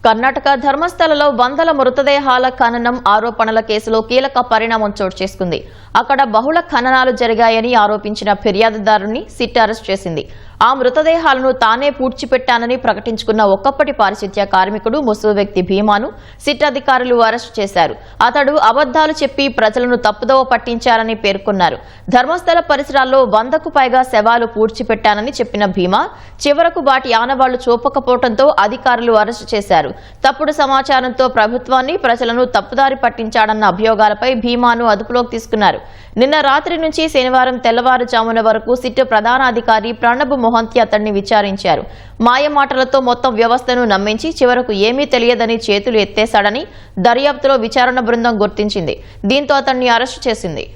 కర్ణాటక ధర్మస్థలలో వందల మృతదేహాల ఖననం ఆరోపణల కేసులో కీలక పరిణామం చోటు చేసుకుంది. అక్కడ బహుళ ఖననాలు జరిగాయని ఆరోపించిన ఫిర్యాదుదారుని సిట్ అరెస్ట్ చేసింది. ఆ మృతదేహాలను తానే పూడ్చిపెట్టానని ప్రకటించుకున్న ఒక్కప్పటి పారిశుధ్య కార్మికుడు ముసుగు వ్యక్తి భీమాను సిట్ అధికారులు అరెస్టు చేశారు. అతడు అబద్దాలు చెప్పి ప్రజలను తప్పుదోవ పట్టించారని పేర్కొన్నారు. ధర్మస్థల పరిసరాల్లో 100కు పైగా శవాలు పూడ్చిపెట్టానని చెప్పిన భీమా చివరకు వాటి ఆనవాళ్లు చూపకపోవడంతో అధికారులు అరెస్టు చేశారు. తప్పుడు సమాచారంతో ప్రభుత్వాన్ని ప్రజలను తప్పుదారి పట్టించాడన్న అభియోగాలపై భీమాను అదుపులోకి తీసుకున్నారు. నిన్న రాత్రి నుంచి శనివారం తెల్లవారుజామున వరకు సిట్ ప్రధానాధికారి ప్రణబ్ మొహంతి అతడిని విచారించారు. మాయమాటలతో మొత్తం వ్యవస్థను నమ్మించి చివరకు ఏమీ తెలియదని చేతులు ఎత్తేశాడని దర్యాప్తులో విచారణ బృందం గుర్తించింది. దీంతో అతన్ని అరెస్టు చేసింది.